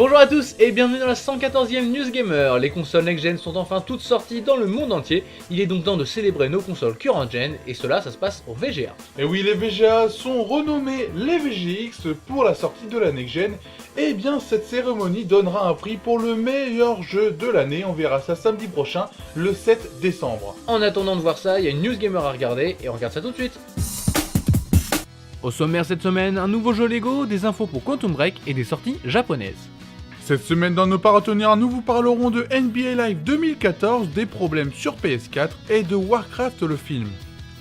Bonjour à tous et bienvenue dans la 114e News Gamer. Les consoles next-gen sont enfin toutes sorties dans le monde entier. Il est donc temps de célébrer nos consoles current-gen et cela, ça se passe au VGA. Et oui, les VGA sont renommés les VGX pour la sortie de la next-gen. Et bien cette cérémonie donnera un prix pour le meilleur jeu de l'année. On verra ça samedi prochain, le 7 décembre. En attendant de voir ça, il y a une News Gamer à regarder et on regarde ça tout de suite. Au sommaire cette semaine, un nouveau jeu Lego, des infos pour Quantum Break et des sorties japonaises. Cette semaine dans nos partenaires, nous vous parlerons de NBA Live 2014, des problèmes sur PS4 et de Warcraft le film.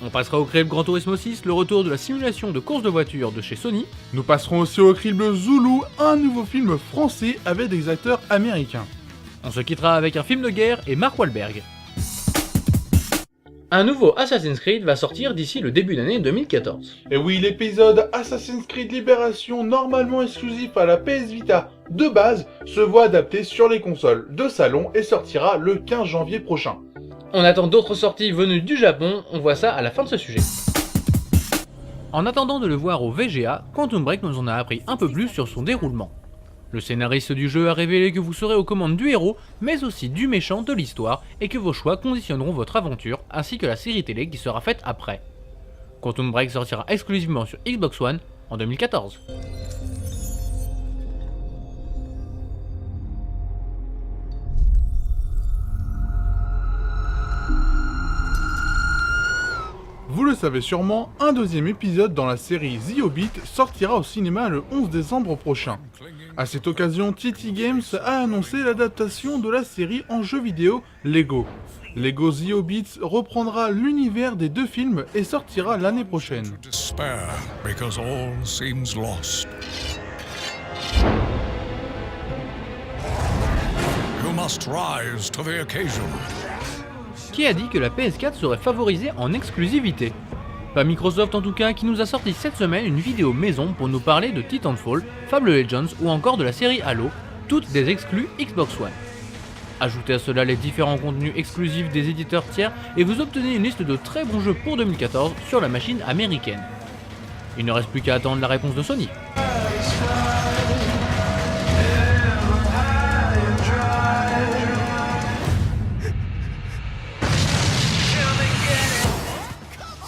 On passera au crible Gran Turismo 6, le retour de la simulation de course de voiture de chez Sony. Nous passerons aussi au crible Zulu, un nouveau film français avec des acteurs américains. On se quittera avec un film de guerre et Mark Wahlberg. Un nouveau Assassin's Creed va sortir d'ici le début d'année 2014. Et oui, l'épisode Assassin's Creed Libération, normalement exclusif à la PS Vita de base, se voit adapté sur les consoles de salon et sortira le 15 janvier prochain. On attend d'autres sorties venues du Japon, on voit ça à la fin de ce sujet. En attendant de le voir au VGA, Quantum Break nous en a appris un peu plus sur son déroulement. Le scénariste du jeu a révélé que vous serez aux commandes du héros, mais aussi du méchant de l'histoire, et que vos choix conditionneront votre aventure, ainsi que la série télé qui sera faite après. Quantum Break sortira exclusivement sur Xbox One en 2014. Vous le savez sûrement, un deuxième épisode dans la série The Hobbit sortira au cinéma le 11 décembre prochain. À cette occasion, TT Games a annoncé l'adaptation de la série en jeu vidéo Lego. Lego The Hobbit reprendra l'univers des deux films et sortira l'année prochaine. Qui a dit que la PS4 serait favorisée en exclusivité? Pas Microsoft en tout cas, qui nous a sorti cette semaine une vidéo maison pour nous parler de Titanfall, Fable Legends ou encore de la série Halo, toutes des exclus Xbox One. Ajoutez à cela les différents contenus exclusifs des éditeurs tiers et vous obtenez une liste de très bons jeux pour 2014 sur la machine américaine. Il ne reste plus qu'à attendre la réponse de Sony.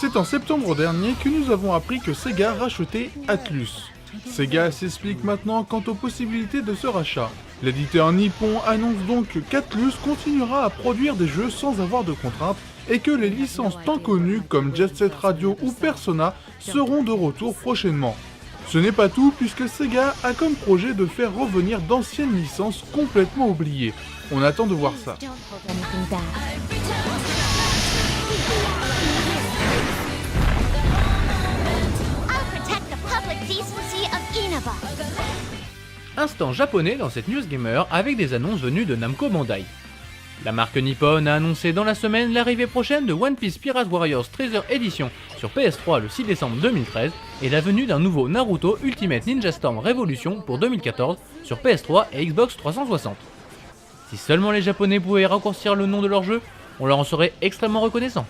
C'est en septembre dernier que nous avons appris que Sega rachetait Atlus. Sega s'explique maintenant quant aux possibilités de ce rachat. L'éditeur nippon annonce donc qu'Atlus continuera à produire des jeux sans avoir de contraintes et que les licences tant connues comme Jet Set Radio ou Persona seront de retour prochainement. Ce n'est pas tout puisque Sega a comme projet de faire revenir d'anciennes licences complètement oubliées. On attend de voir ça. Instant japonais dans cette News Gamer avec des annonces venues de Namco Bandai. La marque Nippon a annoncé dans la semaine l'arrivée prochaine de One Piece Pirate Warriors Treasure Edition sur PS3 le 6 décembre 2013 et la venue d'un nouveau Naruto Ultimate Ninja Storm Revolution pour 2014 sur PS3 et Xbox 360. Si seulement les japonais pouvaient raccourcir le nom de leur jeu, on leur en serait extrêmement reconnaissant.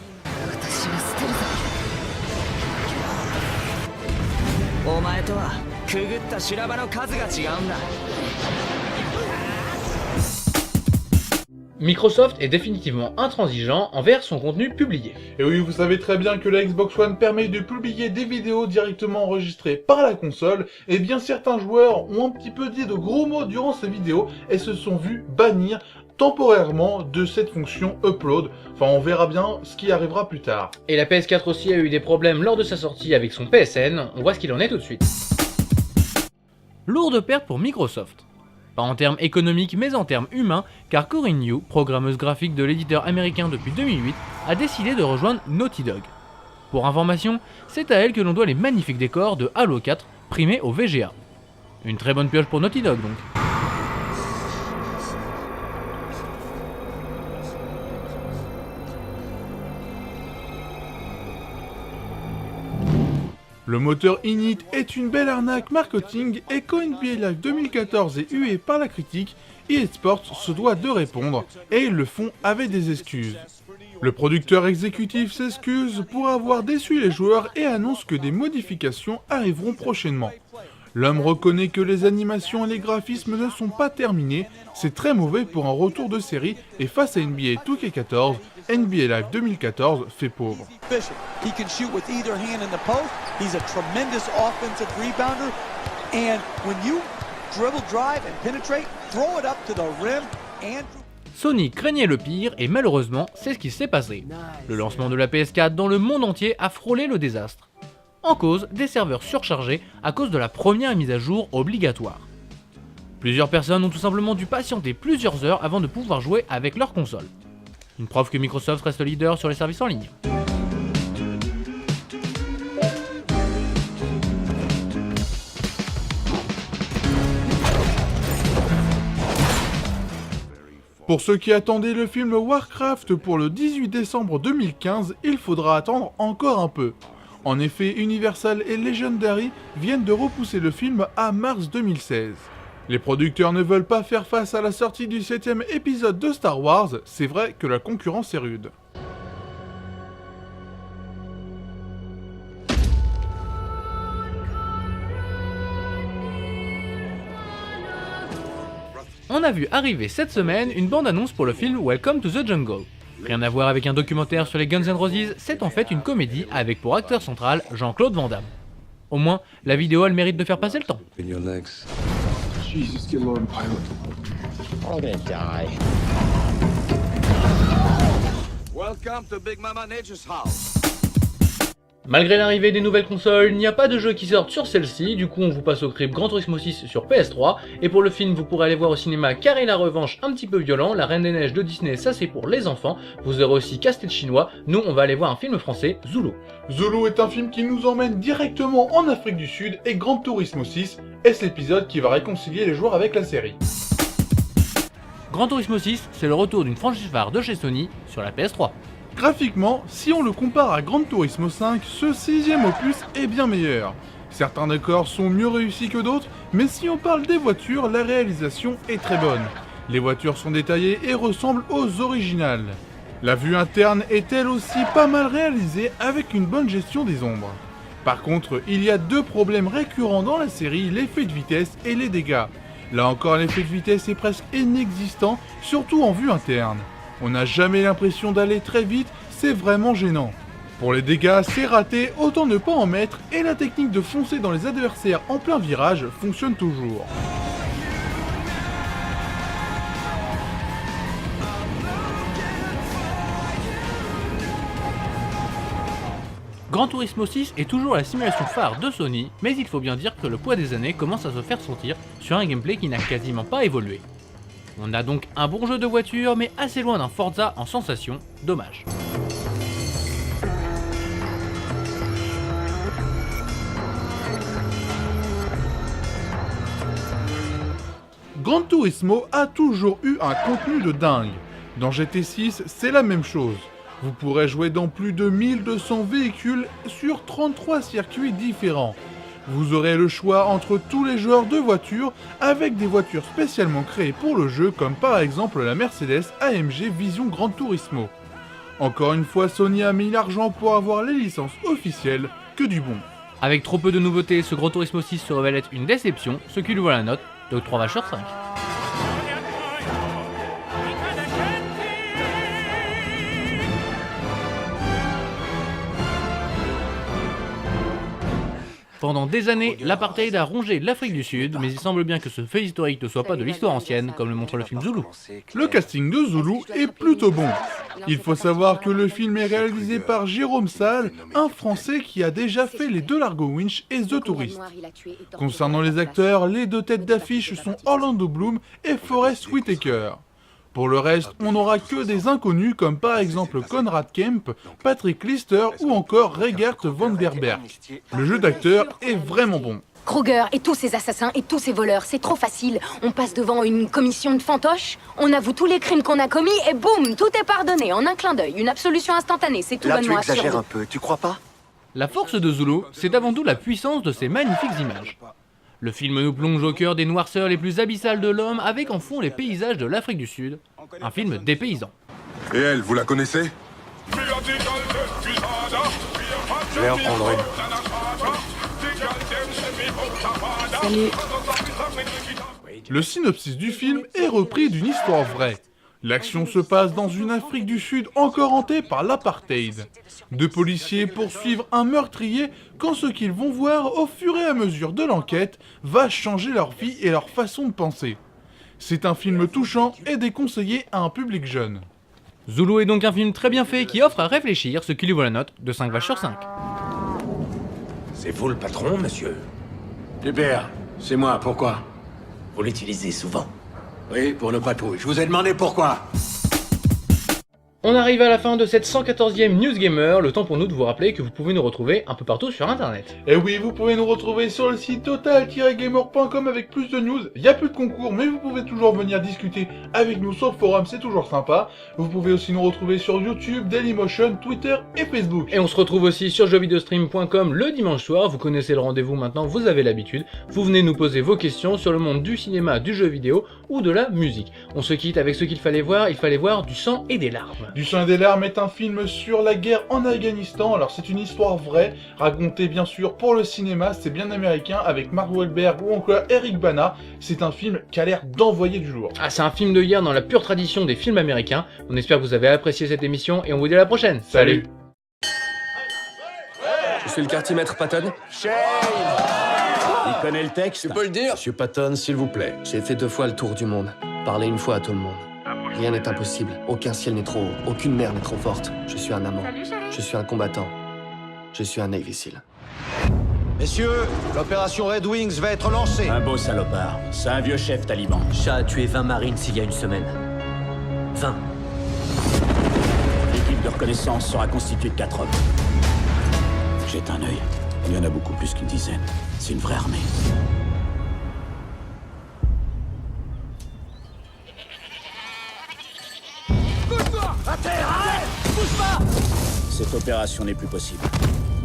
Microsoft est définitivement intransigeant envers son contenu publié. Et oui, vous savez très bien que la Xbox One permet de publier des vidéos directement enregistrées par la console, et bien certains joueurs ont un petit peu dit de gros mots durant ces vidéos et se sont vus bannir temporairement de cette fonction upload. Enfin, on verra bien ce qui arrivera plus tard. Et la PS4 aussi a eu des problèmes lors de sa sortie avec son PSN, on voit ce qu'il en est tout de suite. Lourde perte pour Microsoft. Pas en termes économiques mais en termes humains, car Corinne Yu, programmeuse graphique de l'éditeur américain depuis 2008, a décidé de rejoindre Naughty Dog. Pour information, c'est à elle que l'on doit les magnifiques décors de Halo 4 primés au VGA. Une très bonne pioche pour Naughty Dog donc. Le moteur Init est une belle arnaque marketing et quand NBA Live 2014 est hué par la critique, eSports se doit de répondre et ils le font avec des excuses. Le producteur exécutif s'excuse pour avoir déçu les joueurs et annonce que des modifications arriveront prochainement. L'homme reconnaît que les animations et les graphismes ne sont pas terminés, c'est très mauvais pour un retour de série et face à NBA 2K14, NBA Live 2014 fait pauvre. He can shoot with either hand in the post. He's a tremendous offensive rebounder. And when you dribble, drive and penetrate, throw it up to the rim and Sony craignait le pire et malheureusement, c'est ce qui s'est passé. Le lancement de la PS4 dans le monde entier a frôlé le désastre. En cause, des serveurs surchargés à cause de la première mise à jour obligatoire. Plusieurs personnes ont tout simplement dû patienter plusieurs heures avant de pouvoir jouer avec leur console. Une preuve que Microsoft reste leader sur les services en ligne. Pour ceux qui attendaient le film Warcraft pour le 18 décembre 2015, il faudra attendre encore un peu. En effet, Universal et Legendary viennent de repousser le film à mars 2016. Les producteurs ne veulent pas faire face à la sortie du 7ème épisode de Star Wars, c'est vrai que la concurrence est rude. On a vu arriver cette semaine une bande-annonce pour le film Welcome to the Jungle. Rien à voir avec un documentaire sur les Guns N' Roses, c'est en fait une comédie avec pour acteur central Jean-Claude Van Damme. Au moins, la vidéo a le mérite de faire passer le temps. Jesus, get low and pilot. I'm gonna die. welcome to Big Mama Nature's house. Malgré l'arrivée des nouvelles consoles, il n'y a pas de jeux qui sortent sur celle-ci, du coup on vous passe au crib Gran Turismo 6 sur PS3, et pour le film vous pourrez aller voir au cinéma Carré la Revanche un petit peu violent, La Reine des Neiges de Disney ça c'est pour les enfants, vous aurez aussi Casse-tête chinois, nous on va aller voir un film français, Zulu. Zulu est un film qui nous emmène directement en Afrique du Sud et Gran Turismo 6 est l'épisode qui va réconcilier les joueurs avec la série. Gran Turismo 6, c'est le retour d'une franchise phare de chez Sony sur la PS3. Graphiquement, si on le compare à Gran Turismo 5, ce 6ème opus est bien meilleur. Certains décors sont mieux réussis que d'autres, mais si on parle des voitures, la réalisation est très bonne. Les voitures sont détaillées et ressemblent aux originales. La vue interne est elle aussi pas mal réalisée avec une bonne gestion des ombres. Par contre, il y a deux problèmes récurrents dans la série, l'effet de vitesse et les dégâts. Là encore, l'effet de vitesse est presque inexistant, surtout en vue interne. On n'a jamais l'impression d'aller très vite, c'est vraiment gênant. Pour les dégâts, c'est raté, autant ne pas en mettre, et la technique de foncer dans les adversaires en plein virage fonctionne toujours. Gran Turismo 6 est toujours la simulation phare de Sony, mais il faut bien dire que le poids des années commence à se faire sentir sur un gameplay qui n'a quasiment pas évolué. On a donc un bon jeu de voiture, mais assez loin d'un Forza en sensation, dommage. Gran Turismo a toujours eu un contenu de dingue. Dans GT6, c'est la même chose. Vous pourrez jouer dans plus de 1200 véhicules sur 33 circuits différents. Vous aurez le choix entre tous les genres de voitures avec des voitures spécialement créées pour le jeu comme par exemple la Mercedes AMG Vision Gran Turismo. Encore une fois, Sony a mis l'argent pour avoir les licences officielles, que du bon. Avec trop peu de nouveautés, ce Gran Turismo 6 se révèle être une déception, ce qui lui vaut la note de 3 vaches sur 5. Pendant des années, l'apartheid a rongé l'Afrique du Sud, mais il semble bien que ce fait historique ne soit pas de l'histoire ancienne, comme le montre le film Zulu. Le casting de Zulu est plutôt bon. Il faut savoir que le film est réalisé par Jérôme Salle, un Français qui a déjà fait les deux Largo Winch et The Tourist. Concernant les acteurs, les deux têtes d'affiche sont Orlando Bloom et Forest Whitaker. Pour le reste, on n'aura que des inconnus comme par exemple Conrad Kemp, Patrick Lister ou encore Regert van der Berg. Le jeu d'acteur est vraiment bon. Kruger et tous ses assassins et tous ses voleurs, c'est trop facile. On passe devant une commission de fantoches, on avoue tous les crimes qu'on a commis et boum, tout est pardonné en un clin d'œil. Une absolution instantanée, c'est tout Là, tu bonnement exagères absurde. un peu, tu crois pas? La force de Zulu, c'est avant tout la puissance de ces magnifiques images. Le film nous plonge au cœur des noirceurs les plus abyssales de l'homme avec en fond les paysages de l'Afrique du Sud, un film dépaysant. Et elle, vous la connaissez? Je vais en prendre une. Salut. Le synopsis du film est repris d'une histoire vraie. L'action se passe dans une Afrique du Sud encore hantée par l'apartheid. Deux policiers poursuivent un meurtrier quand ce qu'ils vont voir au fur et à mesure de l'enquête va changer leur vie et leur façon de penser. C'est un film touchant et déconseillé à un public jeune. Zulu est donc un film très bien fait qui offre à réfléchir, ce qui lui vaut la note de 5 vaches sur 5. C'est vous le patron, monsieur? Hubert, c'est moi, pourquoi? Vous l'utilisez souvent? Oui, pour nos patrouilles. Je vous ai demandé pourquoi. On arrive à la fin de cette 114e News Gamer, le temps pour nous de vous rappeler que vous pouvez nous retrouver un peu partout sur internet. Et oui, vous pouvez nous retrouver sur le site total-gamer.com avec plus de news. Il n'y a plus de concours, mais vous pouvez toujours venir discuter avec nous sur le forum, c'est toujours sympa. Vous pouvez aussi nous retrouver sur YouTube, Dailymotion, Twitter et Facebook. Et on se retrouve aussi sur jeuxvideostream.com le dimanche soir, vous connaissez le rendez-vous maintenant, vous avez l'habitude. Vous venez nous poser vos questions sur le monde du cinéma, du jeu vidéo ou de la musique. On se quitte avec ce qu'il fallait voir du sang et des larmes. Du sang et des larmes est un film sur la guerre en Afghanistan. Alors c'est une histoire vraie, racontée bien sûr pour le cinéma, c'est bien américain avec Mark Wahlberg ou encore Eric Bana. C'est un film qui a l'air d'envoyer du lourd. Ah, c'est un film de guerre dans la pure tradition des films américains. On espère que vous avez apprécié cette émission et on vous dit à la prochaine. Salut. Je suis le quartier maître Patton. Shane! Il connaît le texte? Tu peux le dire? Monsieur Patton, s'il vous plaît. J'ai fait 2 fois le tour du monde. Parler une fois à tout le monde. Rien n'est impossible. Aucun ciel n'est trop haut. Aucune mer n'est trop forte. Je suis un amant. Je suis un combattant. Je suis un Navy SEAL. Messieurs, l'opération Red Wings va être lancée. Un beau salopard. C'est un vieux chef taliban. Chat a tué 20 marines il y a une semaine. 20. L'équipe de reconnaissance sera constituée de 4 hommes. Jette un œil. Il y en a beaucoup plus qu'une dizaine. C'est une vraie armée. À terre, arrête! Bouge pas! Cette opération n'est plus possible.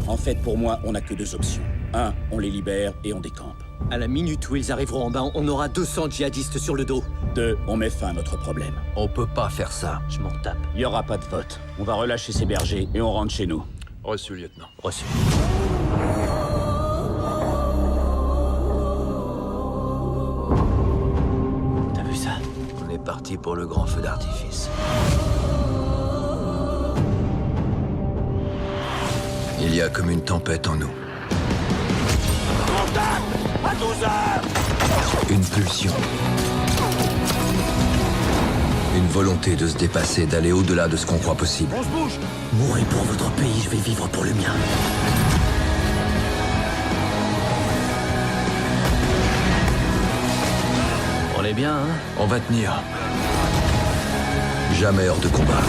En fait, pour moi, on n'a que 2 options. 1, on les libère et on décampe. À la minute où ils arriveront en bas, on aura 200 djihadistes sur le dos. 2, on met fin à notre problème. On peut pas faire ça. Je m'en tape. Il n'y aura pas de vote. On va relâcher ces bergers et on rentre chez nous. Reçu, lieutenant. Reçu. T'as vu ça? On est parti pour le grand feu d'artifice. Il y a comme une tempête en nous. Contact! À 12 heures! Une pulsion. Une volonté de se dépasser, d'aller au-delà de ce qu'on croit possible. On se bouge! Mourez pour votre pays, je vais vivre pour le mien. On est bien, hein? On va tenir. Jamais hors de combat.